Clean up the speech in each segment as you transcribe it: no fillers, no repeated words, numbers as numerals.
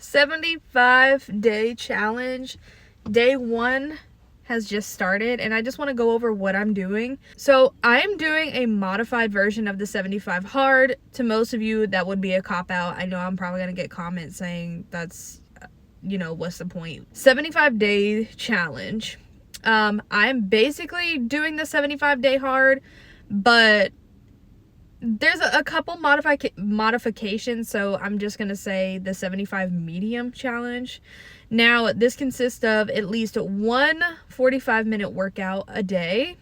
75-day challenge. Day 1 has just started, and I just want to go over what I'm doing. So I'm doing a modified version of the 75 hard. To most of you, that would be a cop-out. I know I'm probably going to get comments saying that's, what's the point? 75-day challenge. I'm basically doing the 75-day hard, but there's a couple modifications, so I'm just going to say the 75 medium challenge. Now, this consists of at least one 45-minute workout a day.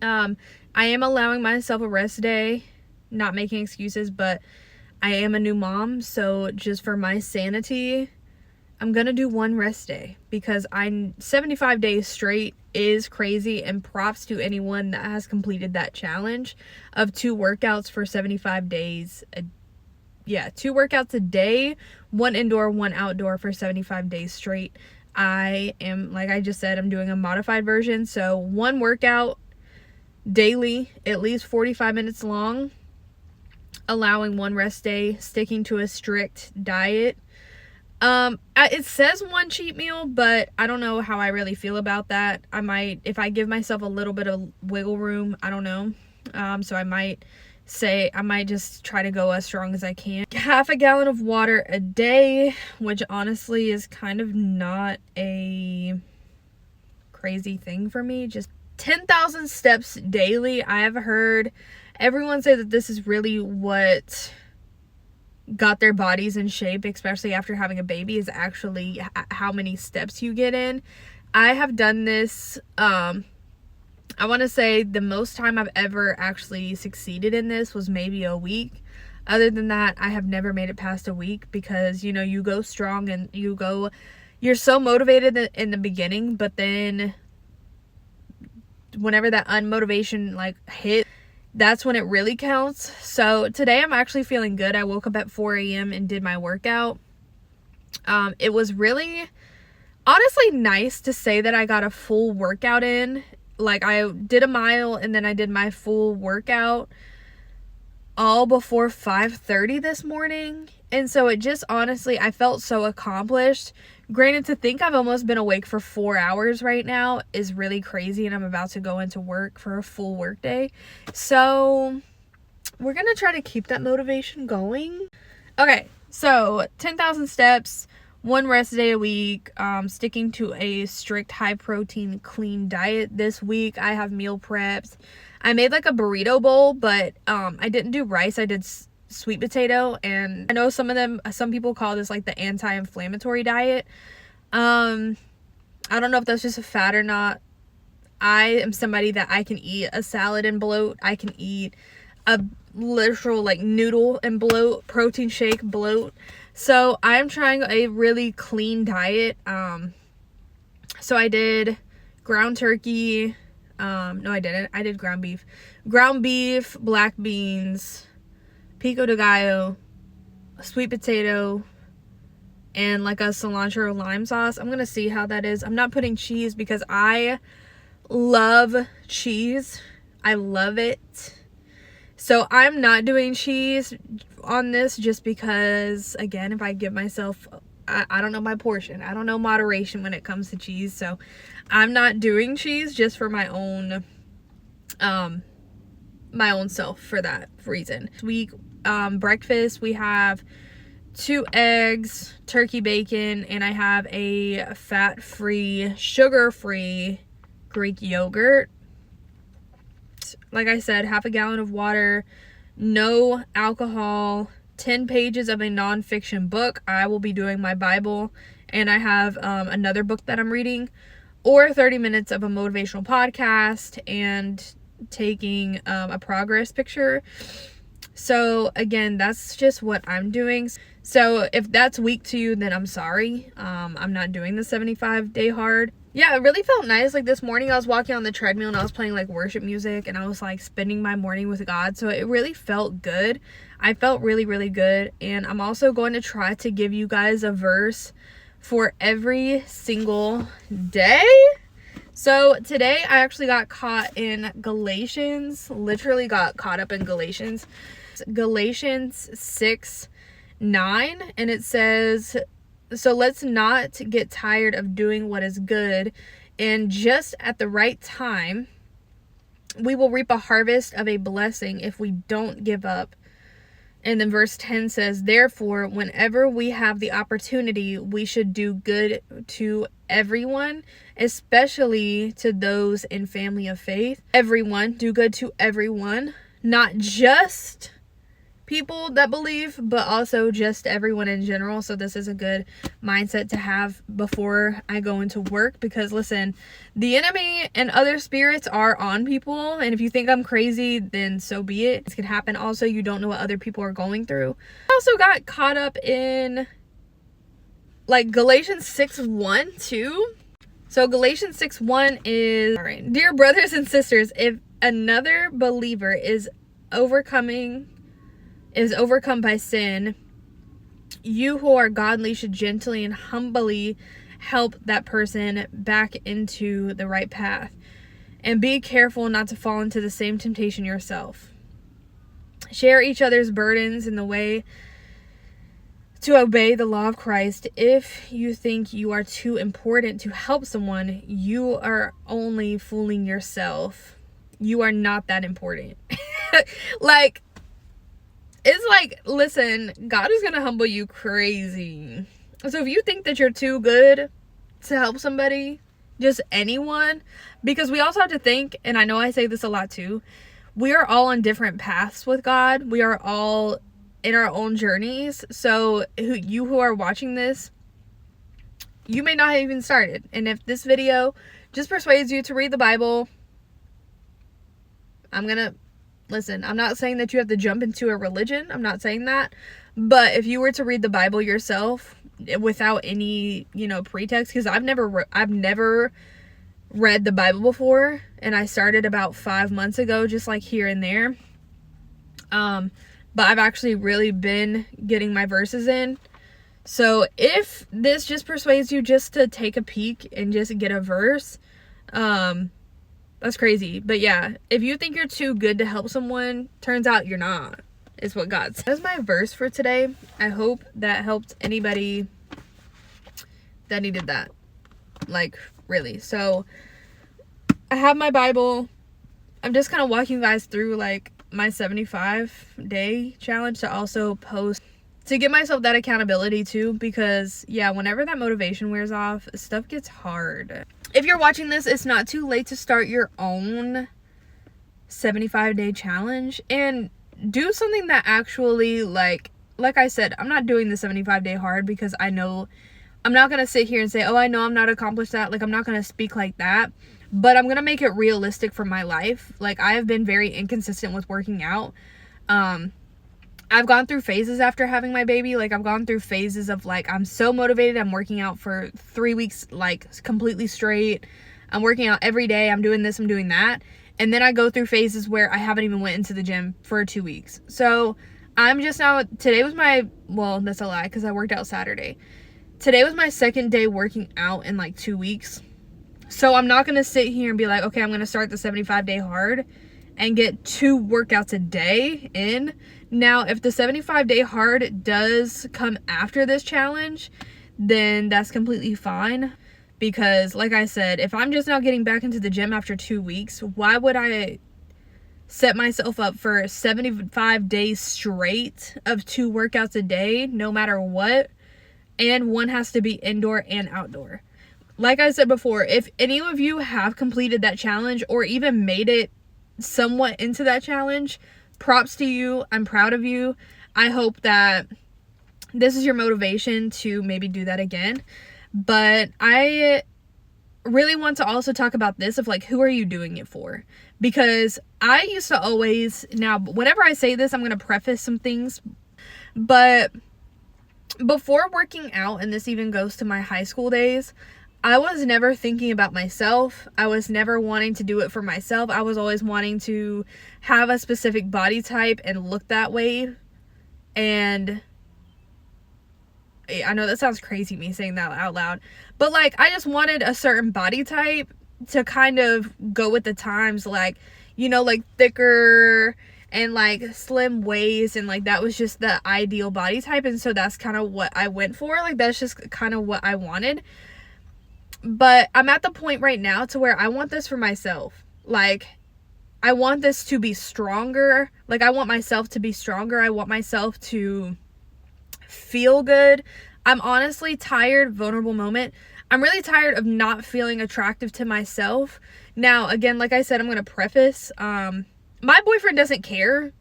I am allowing myself a rest day, not making excuses, but I am a new mom, so just for my sanity, I'm going to do one rest day because 75 days straight is crazy, and props to anyone that has completed that challenge of 2 workouts for 75 days. 2 workouts a day, 1 indoor, 1 outdoor for 75 days straight. I am, like I just said, I'm doing a modified version. So 1 workout daily, at least 45 minutes long, allowing 1 rest day, sticking to a strict diet. It says 1 cheat meal, but I don't know how I really feel about that. I might, if I give myself a little bit of wiggle room, I don't know. So I might just try to go as strong as I can. Half a gallon of water a day, which honestly is kind of not a crazy thing for me. Just 10,000 steps daily. I have heard everyone say that this is really what got their bodies in shape, especially after having a baby, is actually how many steps you get in. I have done this, I want to say the most time I've ever actually succeeded in this was maybe a week. Other than that, I have never made it past a week because, you go strong and you're so motivated in the beginning, but then whenever that unmotivation hit, that's when it really counts. So today I'm actually feeling good. I woke up at 4 a.m. and did my workout. It was really, honestly, nice to say that I got a full workout in. I did a mile and then I did my full workout all before 5:30 this morning. And so it just, honestly, I felt so accomplished. Granted, to think I've almost been awake for 4 hours right now is really crazy, and I'm about to go into work for a full work day. So we're going to try to keep that motivation going. Okay, so 10,000 steps, 1 rest day a week, sticking to a strict high protein clean diet this week. I have meal preps. I made a burrito bowl, but I didn't do rice. I did sweet potato, and I know some people call this the anti-inflammatory diet. I don't know if that's just a fad or not. I am somebody that I can eat a salad and bloat. I can eat a literal noodle and bloat, protein shake, bloat. So I'm trying a really clean diet. So I did ground turkey. No, I didn't. I did ground beef, black beans, pico de gallo, sweet potato, and a cilantro lime sauce. I'm gonna see how that is. I'm not putting cheese because I love cheese. I love it. So I'm not doing cheese on this just because, again, if I give myself, I don't know my portion. I don't know moderation when it comes to cheese. So I'm not doing cheese just for my own self for that reason. This week, breakfast, we have 2 eggs, turkey bacon, and I have a fat-free, sugar-free Greek yogurt. Like I said, half a gallon of water, no alcohol, 10 pages of a nonfiction book. I will be doing my Bible, and I have another book that I'm reading, or 30 minutes of a motivational podcast, and taking a progress picture. So again, that's just what I'm doing. So if that's weak to you, then I'm sorry. I'm not doing the 75-day hard. Yeah, it really felt nice. This morning I was walking on the treadmill and I was playing worship music, and I was spending my morning with God. So it really felt good. I felt really, really good. And I'm also going to try to give you guys a verse for every single day. So today I actually got caught in Galatians, literally got caught up in Galatians 6, 9, and it says, so let's not get tired of doing what is good, and just at the right time we will reap a harvest of a blessing if we don't give up. And then verse 10 says, therefore, whenever we have the opportunity, we should do good to everyone, especially to those in family of faith. Everyone, do good to everyone, not just people that believe, but also just everyone in general. So this is a good mindset to have before I go into work, because listen, the enemy and other spirits are on people, and if you think I'm crazy, then so be it. This can happen. Also, you don't know what other people are going through. I also got caught up in like Galatians 6:1 too. So Galatians 6:1 is, all right, dear brothers and sisters, if another believer is overcome by sin, you who are godly should gently and humbly help that person back into the right path. And be careful not to fall into the same temptation yourself. Share each other's burdens in the way to obey the law of Christ. If you think you are too important to help someone, you are only fooling yourself. You are not that important. Like, it's like, listen, God is going to humble you crazy. So if you think that you're too good to help somebody, just anyone, because we also have to think, and I know I say this a lot too, we are all on different paths with God. We are all in our own journeys. So you who are watching this, you may not have even started. And if this video just persuades you to read the Bible, listen, I'm not saying that you have to jump into a religion. I'm not saying that. But if you were to read the Bible yourself without any, pretext, because I've never read the Bible before, and I started about 5 months ago, just like here and there. But I've actually really been getting my verses in. So if this just persuades you just to take a peek and just get a verse, that's crazy. But yeah, if you think you're too good to help someone, turns out you're not, is what God says. That's my verse for today. I hope that helped anybody that needed that. Like, really. So, I have my Bible. I'm just kind of walking you guys through, like, my 75-day challenge to also post, to give myself that accountability too, because, yeah, whenever that motivation wears off, stuff gets hard. If you're watching this, it's not too late to start your own 75-day challenge and do something that actually, like I said, I'm not doing the 75-day hard because I know I'm not going to sit here and say, oh, I know I'm not accomplished that. Like, I'm not going to speak like that, but I'm going to make it realistic for my life. Like, I have been very inconsistent with working out. I've gone through phases after having my baby. Like, I've gone through phases of, like, I'm so motivated. I'm working out for 3 weeks, like, completely straight. I'm working out every day. I'm doing this, I'm doing that. And then I go through phases where I haven't even went into the gym for 2 weeks. So I'm just now, today was my, well, that's a lie because I worked out Saturday. Today was my second day working out in like 2 weeks. So I'm not going to sit here and be like, okay, I'm going to start the 75-day hard and get 2 workouts a day in. Now, if the 75-day hard does come after this challenge, then that's completely fine. Because, like I said, if I'm just now getting back into the gym after 2 weeks, why would I set myself up for 75 days straight of 2 workouts a day, no matter what? And one has to be indoor and outdoor. Like I said before, if any of you have completed that challenge or even made it somewhat into that challenge, props to you. I'm proud of you. I hope that this is your motivation to maybe do that again. But I really want to also talk about this of, like, who are you doing it for? Because I used to always, now whenever I say this, I'm going to preface some things, but before working out, and this even goes to my high school days, I was never thinking about myself. I was never wanting to do it for myself. I was always wanting to have a specific body type and look that way. And I know that sounds crazy, me saying that out loud, but, like, I just wanted a certain body type to kind of go with the times, like, like thicker and like slim waist, and like that was just the ideal body type, and so that's kind of what I went for. Like that's just kind of what I wanted. But I'm at the point right now to where I want this for myself. Like I want this to be stronger. Like I want myself to be stronger. I want myself to feel good. I'm honestly tired, vulnerable moment. I'm really tired of not feeling attractive to myself. Now, again, like I said, I'm going to preface, my boyfriend doesn't care.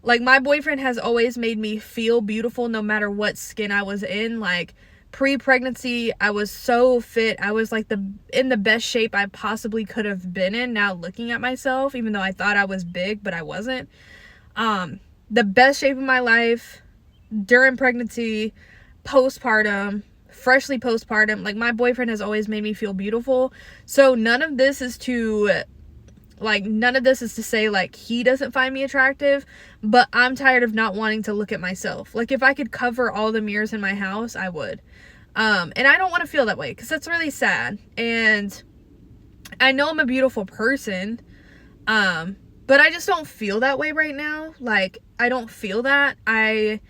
Like, my boyfriend has always made me feel beautiful no matter what skin I was in. Like, pre-pregnancy, I was so fit. I was, like, in the best shape I possibly could have been in, now looking at myself, even though I thought I was big, but I wasn't. The best shape of my life during pregnancy, postpartum, freshly postpartum. Like, my boyfriend has always made me feel beautiful. So, none of this is to say, like, he doesn't find me attractive, but I'm tired of not wanting to look at myself. Like, if I could cover all the mirrors in my house, I would. And I don't want to feel that way, because that's really sad. And I know I'm a beautiful person, but I just don't feel that way right now. Like, I don't feel that. I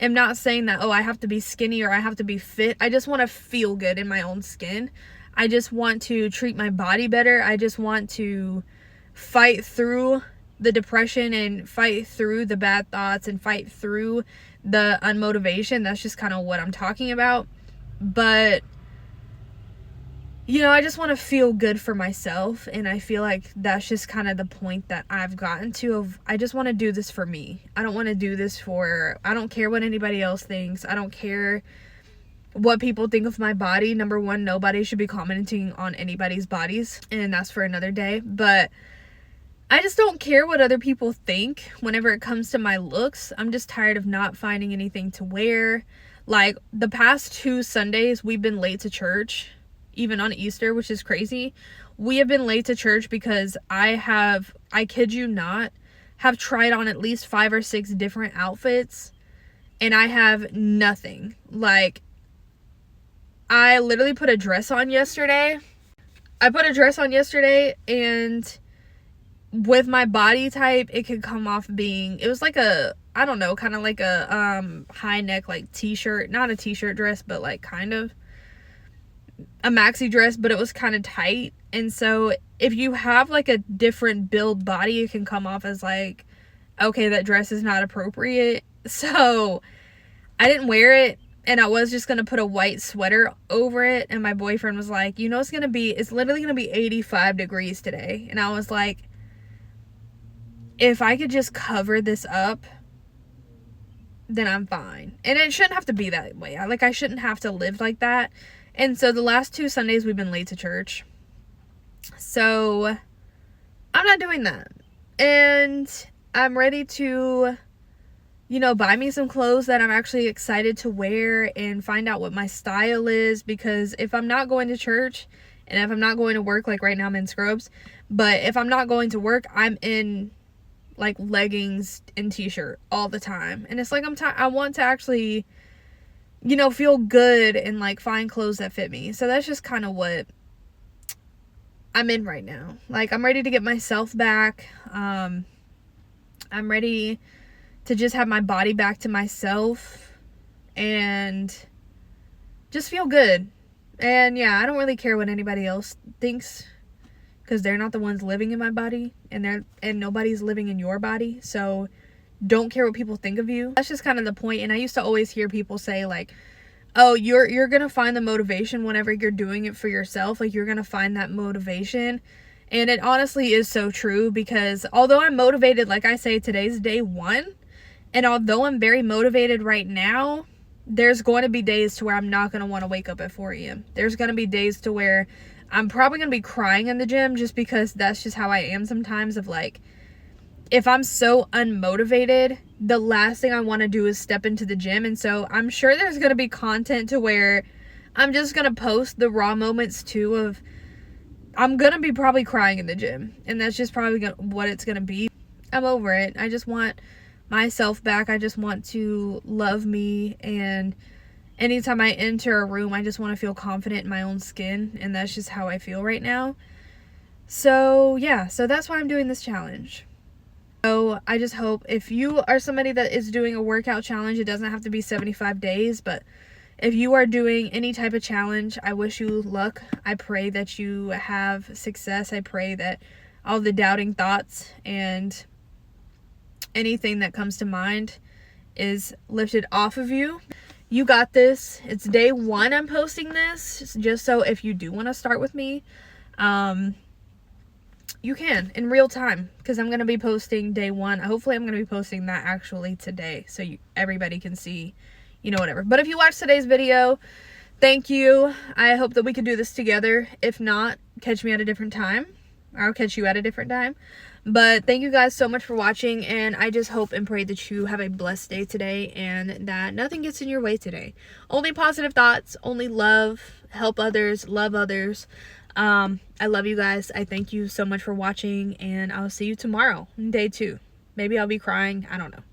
am not saying that, oh, I have to be skinny or I have to be fit. I just want to feel good in my own skin. I just want to treat my body better. I just want to fight through the depression and fight through the bad thoughts and fight through the unmotivation. That's just kind of what I'm talking about. But you know, I just want to feel good for myself, and I feel like that's just kind of the point that I've gotten to of I just want to do this for me. I don't want to do this I don't care what anybody else thinks. I don't care what people think of my body. Number one, nobody should be commenting on anybody's bodies, and that's for another day. But I just don't care what other people think whenever it comes to my looks. I'm just tired of not finding anything to wear. Like, the past 2 Sundays, we've been late to church, even on Easter, which is crazy. We have been late to church because I kid you not, have tried on at least 5 or 6 different outfits, and I have nothing. Like, I literally put a dress on yesterday. And with my body type, it could come off being, it was like a, I don't know, kind of like a high neck, like t-shirt, not a t-shirt dress, but like kind of a maxi dress, but it was kind of tight. And so if you have like a different build body, it can come off as like, okay, that dress is not appropriate. So I didn't wear it, and I was just gonna put a white sweater over it, and my boyfriend was like, you know, it's literally gonna be 85 degrees today. And I was like, if I could just cover this up, then I'm fine. And it shouldn't have to be that way. I shouldn't have to live like that. And so the last 2 Sundays we've been late to church. So I'm not doing that. And I'm ready to, you know, buy me some clothes that I'm actually excited to wear and find out what my style is. Because if I'm not going to church and if I'm not going to work, like right now I'm in scrubs, but if I'm not going to work, I'm in like leggings and t-shirt all the time. And it's like I want to actually, you know, feel good and like find clothes that fit me. So that's just kind of what I'm in right now. Like, I'm ready to get myself back. I'm ready to just have my body back to myself and just feel good. And yeah, I don't really care what anybody else thinks, because they're not the ones living in my body, and nobody's living in your body. So don't care what people think of you. That's just kind of the point. And I used to always hear people say like, oh, you're gonna find the motivation whenever you're doing it for yourself. Like, you're gonna find that motivation. And it honestly is so true, because although I'm motivated, like I say, today's day 1, and although I'm very motivated right now, there's going to be days to where I'm not going to want to wake up at 4 a.m. There's going to be days to where I'm probably going to be crying in the gym, just because that's just how I am sometimes. Of like, if I'm so unmotivated, the last thing I want to do is step into the gym. And so I'm sure there's going to be content to where I'm just going to post the raw moments too of I'm going to be probably crying in the gym. And that's just probably what it's going to be. I'm over it. I just want myself back. I just want to love me, and anytime I enter a room, I just want to feel confident in my own skin, and that's just how I feel right now. So yeah, so that's why I'm doing this challenge. So I just hope if you are somebody that is doing a workout challenge, it doesn't have to be 75 days, but if you are doing any type of challenge, I wish you luck. I pray that you have success. I pray that all the doubting thoughts and anything that comes to mind is lifted off of you. You got this. It's day 1 I'm posting this, just so if you do want to start with me, you can in real time, because I'm going to be posting day 1. Hopefully I'm going to be posting that actually today, so everybody can see, you know, whatever. But if you watched today's video, thank you. I hope that we can do this together. If not, catch me at a different time. I'll catch you at a different time. But thank you guys so much for watching, and I just hope and pray that you have a blessed day today and that nothing gets in your way today. Only positive thoughts, only love, help others, love others. I love you guys. I thank you so much for watching, and I'll see you tomorrow, day 2. Maybe I'll be crying. I don't know.